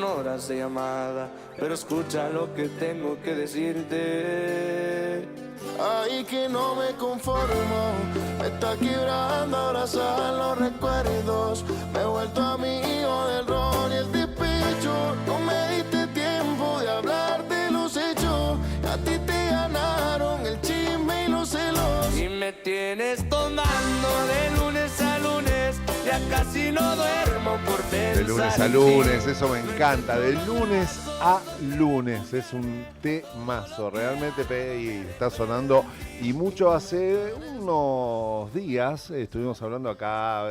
horas de llamada, pero escucha lo que tengo que decirte. Ay, que no me conformo, me está quebrando abrazar los recuerdos. Me he vuelto amigo del ron y el despecho. No me diste tiempo de hablar de los hechos. A ti te ganaron el chisme y los celos. Y me tienes tomando de lunes a lunes, ya casi no duermo por pensar. De lunes a lunes, eso me encanta. De lunes a lunes, es un temazo, realmente, y está sonando. Y mucho hace unos días estuvimos hablando acá,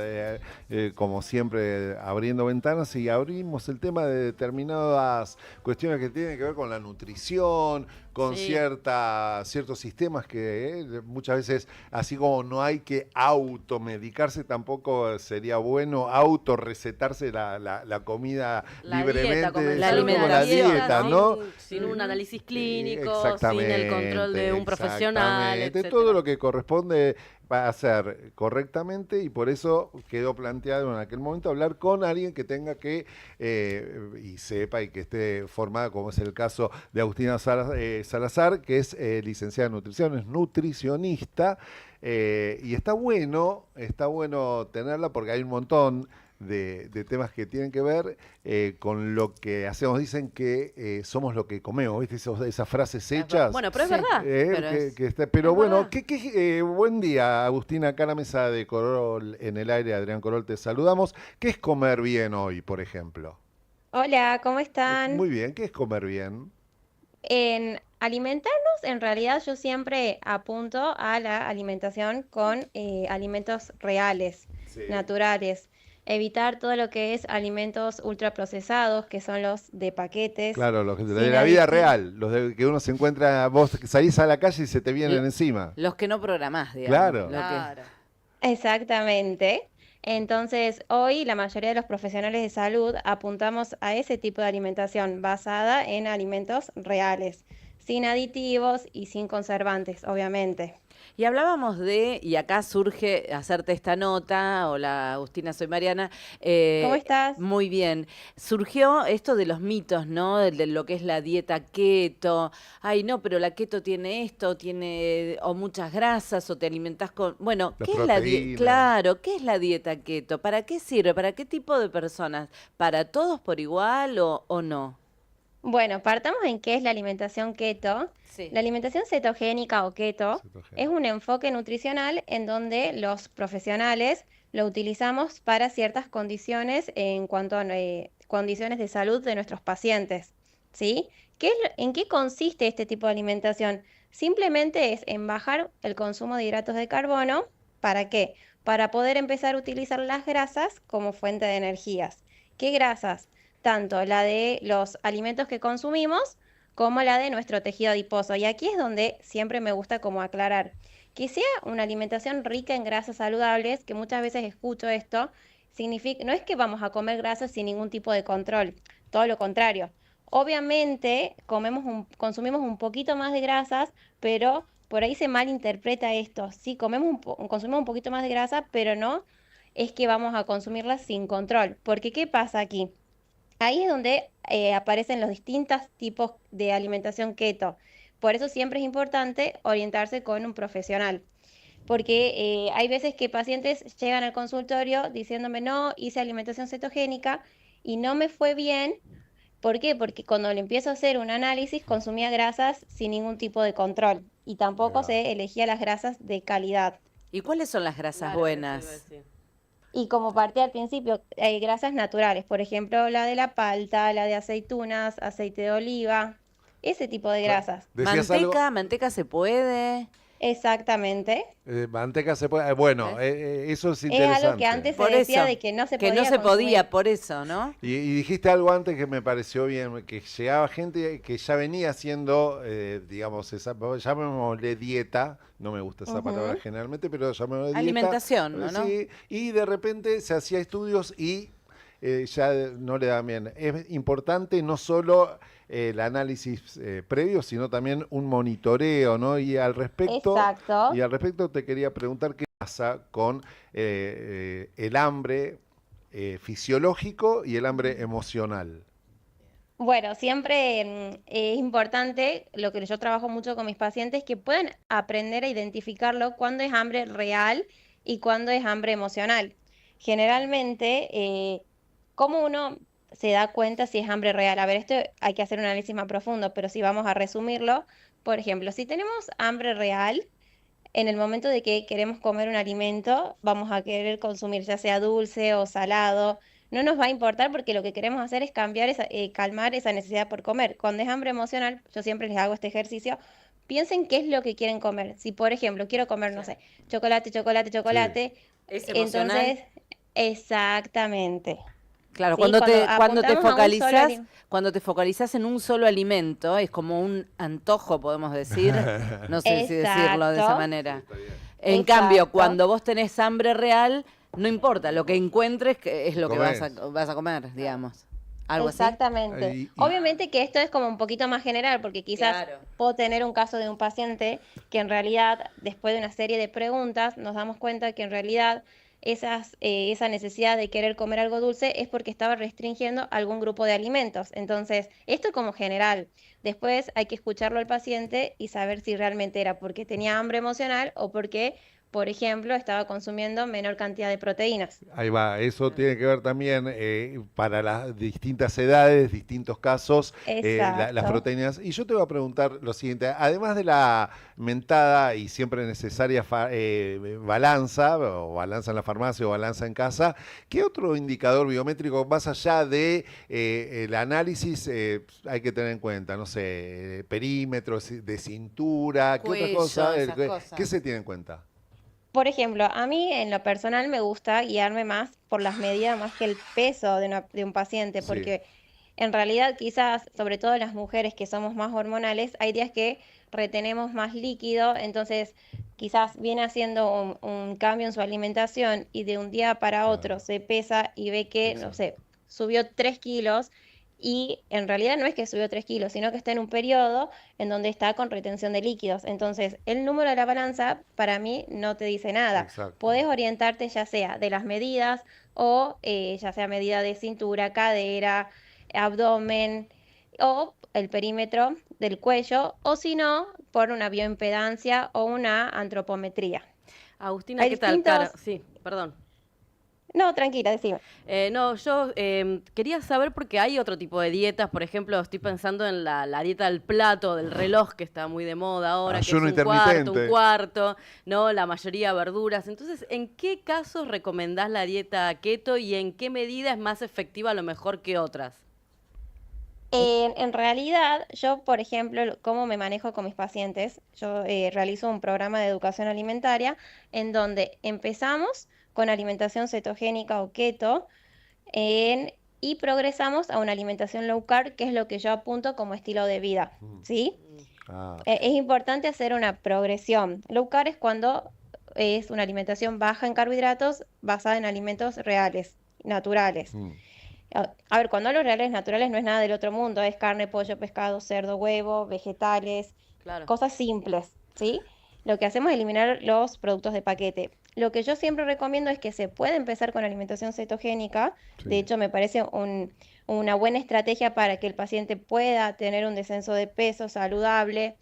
como siempre, abriendo ventanas, y abrimos el tema de determinadas cuestiones que tienen que ver con la nutrición, con ciertos sistemas que muchas veces, así como no hay que automedicarse, tampoco sería bueno autorrecetarse la comida libremente. La dieta, ¿no? Sin un análisis clínico, sin el control de un profesional, etcétera. Todo lo que corresponde va a ser correctamente, y por eso quedó planteado en aquel momento hablar con alguien que tenga que y sepa y que esté formada, como es el caso de Agustina Salazar, que es licenciada en nutrición, es nutricionista, y está bueno tenerla porque hay un montón de temas que tienen que ver con lo que hacemos. Dicen que somos lo que comemos, ¿viste? Esas frases hechas. Bueno, pero es verdad. Pero bueno, buen día, Agustina, acá en la mesa de Corol en el aire, Adrián Corol, te saludamos. ¿Qué es comer bien hoy, por ejemplo? Hola, ¿cómo están? Muy bien, ¿qué es comer bien? En alimentarnos, en realidad yo siempre apunto a la alimentación con alimentos reales, naturales. Evitar todo lo que es alimentos ultraprocesados, que son los de paquetes. Claro, los de la vida real, los que uno se encuentra, vos salís a la calle y se te vienen encima. Los que no programás, digamos. Claro. Exactamente. Entonces, hoy la mayoría de los profesionales de salud apuntamos a ese tipo de alimentación basada en alimentos reales, sin aditivos y sin conservantes, obviamente. Y hablábamos y acá surge hacerte esta nota. Hola Agustina, soy Mariana. ¿Cómo estás? Muy bien. Surgió esto de los mitos, ¿no? De lo que es la dieta keto. Ay, no, pero la keto tiene esto, tiene o muchas grasas, o te alimentás con... Bueno, ¿qué es la dieta? Claro, ¿qué es la dieta keto? ¿Para qué sirve? ¿Para qué tipo de personas? ¿Para todos por igual o no? Bueno, partamos en qué es la alimentación keto. Sí. La alimentación cetogénica o keto es un enfoque nutricional en donde los profesionales lo utilizamos para ciertas condiciones en cuanto a condiciones de salud de nuestros pacientes, ¿sí? ¿En qué consiste este tipo de alimentación? Simplemente es en bajar el consumo de hidratos de carbono. ¿Para qué? Para poder empezar a utilizar las grasas como fuente de energías. ¿Qué grasas? Tanto la de los alimentos que consumimos como la de nuestro tejido adiposo. Y aquí es donde siempre me gusta como aclarar que sea una alimentación rica en grasas saludables, que muchas veces escucho esto, significa, no es que vamos a comer grasas sin ningún tipo de control, todo lo contrario. Obviamente consumimos un poquito más de grasas, pero por ahí se malinterpreta esto. Sí, consumimos un poquito más de grasa, pero no es que vamos a consumirlas sin control. Porque ¿qué pasa aquí? Ahí es donde aparecen los distintos tipos de alimentación keto. Por eso siempre es importante orientarse con un profesional. Porque hay veces que pacientes llegan al consultorio diciéndome, no, hice alimentación cetogénica y no me fue bien. ¿Por qué? Porque cuando le empiezo a hacer un análisis consumía grasas sin ningún tipo de control y tampoco se elegía las grasas de calidad. ¿Y cuáles son las grasas buenas? Y como parte al principio, hay grasas naturales, por ejemplo, la de la palta, la de aceitunas, aceite de oliva, ese tipo de grasas. ¿Manteca se puede? Exactamente. Manteca se puede. Bueno, eso es interesante. Es algo que antes se decía de que no se podía. Que no se podía, por eso, ¿no? Y dijiste algo antes que me pareció bien, que llegaba gente que ya venía haciendo, digamos, llamémosle dieta, no me gusta esa palabra generalmente, pero llamémosle dieta. Alimentación, ¿no? Sí, y de repente se hacía estudios y ya no le dan bien. Es importante no solo el análisis previo, sino también un monitoreo, ¿no? Y al respecto, te quería preguntar qué pasa con el hambre fisiológico y el hambre emocional. Bueno, siempre es importante, lo que yo trabajo mucho con mis pacientes, que puedan aprender a identificarlo cuando es hambre real y cuando es hambre emocional. Generalmente, ¿cómo uno se da cuenta si es hambre real? A ver, esto hay que hacer un análisis más profundo, pero si vamos a resumirlo, por ejemplo, si tenemos hambre real, en el momento de que queremos comer un alimento, vamos a querer consumir ya sea dulce o salado. No nos va a importar porque lo que queremos hacer es calmar esa necesidad por comer. Cuando es hambre emocional, yo siempre les hago este ejercicio. Piensen qué es lo que quieren comer. Si, por ejemplo, quiero comer, no sé, chocolate, chocolate, Sí. chocolate, ¿Es emocional? entonces, exactamente. Claro, ¿Sí? Cuando cuando te apuntamos a un solo focalizas, alimento. cuando te focalizas en un solo alimento, es como un antojo, podemos decir, no sé si decirlo de esa Exacto, manera. Está bien. En cambio, exacto. cuando vos tenés hambre real, no importa, lo que encuentres es lo que Comés. vas a comer, digamos. ¿Algo así? Exactamente. Obviamente que esto es como un poquito más general, porque quizás Claro. puedo tener un caso de un paciente que en realidad, después de una serie de preguntas, nos damos cuenta que en realidad esa necesidad de querer comer algo dulce es porque estaba restringiendo algún grupo de alimentos. Entonces, esto como general. Después hay que escucharlo al paciente y saber si realmente era porque tenía hambre emocional o porque, por ejemplo, estaba consumiendo menor cantidad de proteínas. Ahí va, eso tiene que ver también para las distintas edades, distintos casos, las Exacto. proteínas. Y yo te voy a preguntar lo siguiente, además de la mentada y siempre necesaria balanza, o balanza en la farmacia o balanza en casa, ¿qué otro indicador biométrico más allá de el análisis hay que tener en cuenta? No sé, perímetros de cintura, ¿qué otra Cuello, cosa? esas ¿Qué cosas. se tiene en cuenta? Por ejemplo, a mí en lo personal me gusta guiarme más por las medidas más que el peso de un paciente, Sí. porque en realidad quizás, sobre todo las mujeres que somos más hormonales, hay días que retenemos más líquido, entonces quizás viene haciendo un cambio en su alimentación y de un día para otro Claro, se pesa y ve que, no exacto. sé, subió 3 kilos y en realidad no es que subió 3 kilos, sino que está en un periodo en donde está con retención de líquidos. Entonces, el número de la balanza para mí no te dice nada. Exacto. Podés orientarte ya sea de las medidas o ya sea medida de cintura, cadera, abdomen o el perímetro del cuello, o si no, por una bioimpedancia o una antropometría. Agustina, Hay ¿qué tal, distintos... Caro? Sí, perdón. No, tranquila, decime. No, yo quería saber porque hay otro tipo de dietas, por ejemplo, estoy pensando en la dieta del plato, del reloj, que está muy de moda ahora, que es Ayuno un intermitente. cuarto, ¿no? La mayoría verduras. Entonces, ¿en qué casos recomendás la dieta keto y en qué medida es más efectiva a lo mejor que otras? En realidad, yo, por ejemplo, cómo me manejo con mis pacientes, yo realizo un programa de educación alimentaria en donde empezamos con alimentación cetogénica o keto y progresamos a una alimentación low carb, que es lo que yo apunto como estilo de vida, Mm. ¿sí? Ah, Es importante hacer una progresión. Low carb es cuando es una alimentación baja en carbohidratos basada en alimentos reales, naturales. mm. A ver, cuando hablo de reales naturales no es nada del otro mundo, es carne, pollo, pescado, cerdo, huevo, vegetales, Claro. cosas simples, ¿sí? Lo que hacemos es eliminar los productos de paquete. Lo que yo siempre recomiendo es que se puede empezar con alimentación cetogénica. De Sí. hecho, me parece una buena estrategia para que el paciente pueda tener un descenso de peso saludable.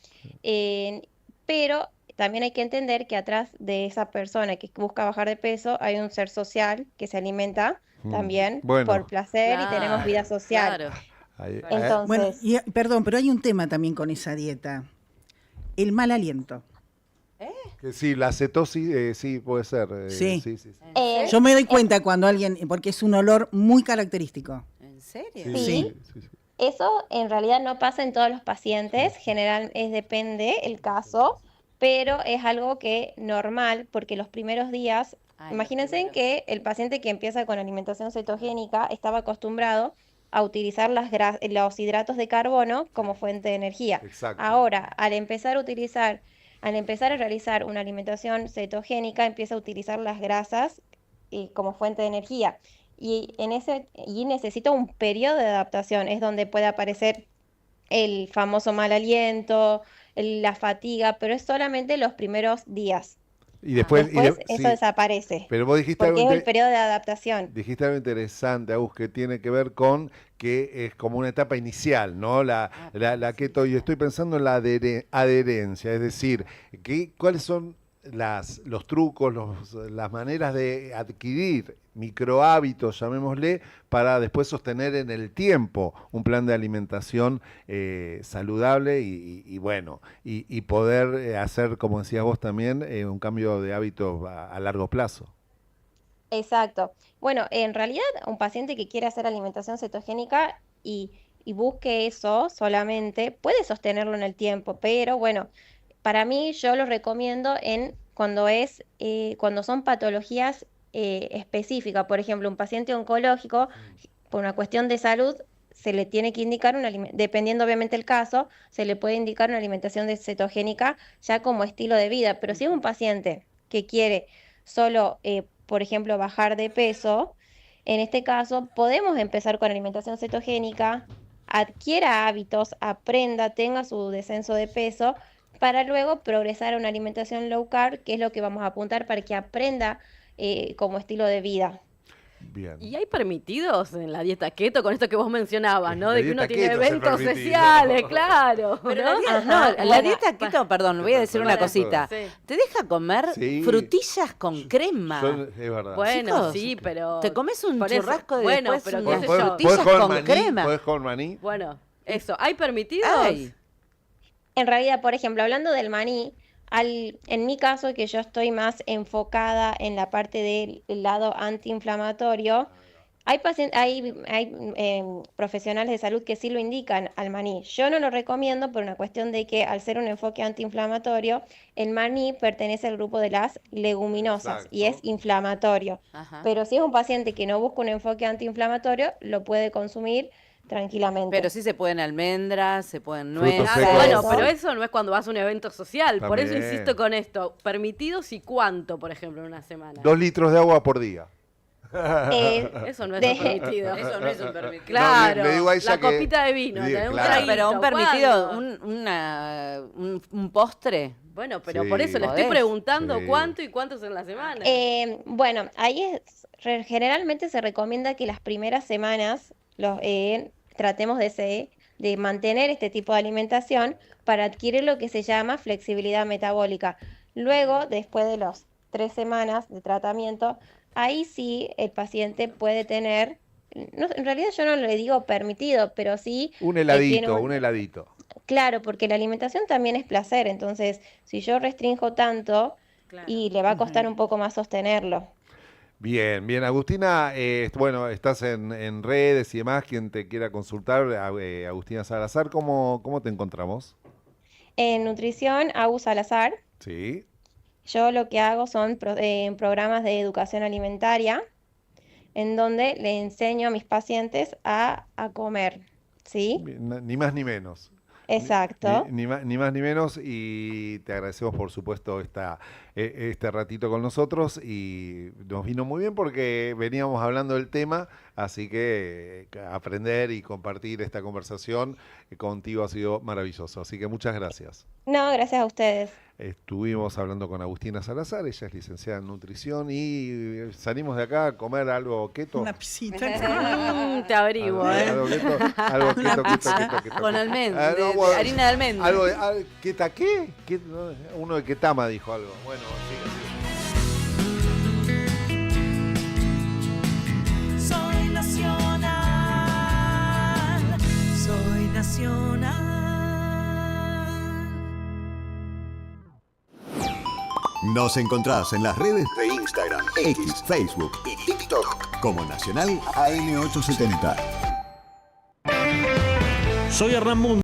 eh, pero también hay que entender que atrás de esa persona que busca bajar de peso hay un ser social que se alimenta Mm. también por Bueno, placer y tenemos vida Claro, social. claro. ahí- Claro. ahí- Bueno, Entonces, perdón, pero hay un tema también con esa dieta. El mal aliento. que sí, la cetosis sí puede ser. Sí. Sí, sí, sí. ¿En Eh, serio? Yo me doy cuenta cuando alguien, porque es un olor muy característico. ¿En serio? Sí, sí, Sí. sí, sí. eso en realidad no pasa en todos los pacientes, depende el caso, pero es algo que normal porque los primeros días, Ay, los imagínense primeros. que el paciente que empieza con alimentación cetogénica estaba acostumbrado a utilizar los hidratos de carbono como fuente de energía. Exacto. Ahora, al empezar a realizar una alimentación cetogénica, empieza a utilizar las grasas como fuente de energía. Y necesita un periodo de adaptación, es donde puede aparecer el famoso mal aliento, la fatiga, pero es solamente los primeros días. Y después eso desaparece. Pero vos dijiste porque es el periodo de adaptación. Dijiste algo interesante, Agus, que tiene que ver con que es como una etapa inicial, ¿no? La keto, y estoy pensando en la adherencia, es decir, ¿cuáles son los trucos, las maneras de adquirir microhábitos, llamémosle, para después sostener en el tiempo un plan de alimentación saludable y bueno, y poder hacer, como decías vos también, un cambio de hábitos a largo plazo? Exacto. Bueno, en realidad un paciente que quiere hacer alimentación cetogénica y busque eso solamente, puede sostenerlo en el tiempo, pero bueno, para mí yo lo recomiendo cuando son patologías específicas. Por ejemplo, un paciente oncológico, por una cuestión de salud, se le tiene que indicar dependiendo obviamente el caso, se le puede indicar una alimentación cetogénica ya como estilo de vida. Pero si es un paciente que quiere solo, por ejemplo, bajar de peso, en este caso podemos empezar con alimentación cetogénica, adquiera hábitos, aprenda, tenga su descenso de peso, para luego progresar a una alimentación low carb, que es lo que vamos a apuntar para que aprenda como estilo de vida. Bien. ¿Y hay permitidos en la dieta keto con esto que vos mencionabas, ¿no? De que uno tiene eventos permitido. Sociales, claro. Pero la dieta keto, perdón, voy a decir una cosita. Sí. Te deja comer frutillas con crema. Es verdad. Bueno, chicos, sí, pero... Te comes un churrasco de bueno, después pero unas ¿podés frutillas con crema. ¿Podés con maní? Bueno, eso. ¿Hay permitidos? Ay. En realidad, por ejemplo, hablando del maní, en mi caso, que yo estoy más enfocada en la parte del lado antiinflamatorio, hay profesionales de salud que sí lo indican al maní. Yo no lo recomiendo por una cuestión de que al ser un enfoque antiinflamatorio, el maní pertenece al grupo de las leguminosas. Exacto. Y es inflamatorio. Ajá. Pero si es un paciente que no busca un enfoque antiinflamatorio, lo puede consumir tranquilamente. Pero sí se pueden almendras, se pueden nueces. Bueno, pero eso no es cuando vas a un evento social. También. Por eso insisto con esto. ¿Permitidos y cuánto, por ejemplo, en una semana? 2 litros de agua por día. Eso no es un permitido. Eso no es un permitido. Claro, no, le digo a ella la copita de vino. Claro. Pero un permitido, un postre. Bueno, pero por eso le estoy preguntando cuánto y cuántos en la semana. Bueno, ahí generalmente se recomienda que las primeras semanas tratemos de mantener este tipo de alimentación para adquirir lo que se llama flexibilidad metabólica. Luego, después de las 3 semanas de tratamiento, ahí sí el paciente puede tener, en realidad yo no le digo permitido, pero sí... Un heladito. Claro, porque la alimentación también es placer, entonces si yo restringo tanto, y le va a costar un poco más sostenerlo. Bien, Agustina, bueno, estás en redes y demás, quien te quiera consultar, Agustina Salazar, ¿cómo te encontramos? En nutrición, Agus Salazar. Sí. Yo lo que hago son programas de educación alimentaria, en donde le enseño a mis pacientes a comer, ¿sí? Ni más ni menos. Exacto. Ni más ni menos, y te agradecemos por supuesto este ratito con nosotros, y nos vino muy bien porque veníamos hablando del tema, así que aprender y compartir esta conversación contigo ha sido maravilloso, así que muchas gracias. No, gracias a ustedes. Estuvimos hablando con Agustina Salazar, ella es licenciada en nutrición, y salimos de acá a comer algo keto. Una pisita. Te averiguo, algo keto. Con almendras, harina de almendras. Algo de ¿queta qué? Uno de Ketama dijo algo. Bueno, Soy nacional. Nos encontrás en las redes de Instagram, X, Facebook y TikTok como Nacional AM870. Soy Hernán Mundo.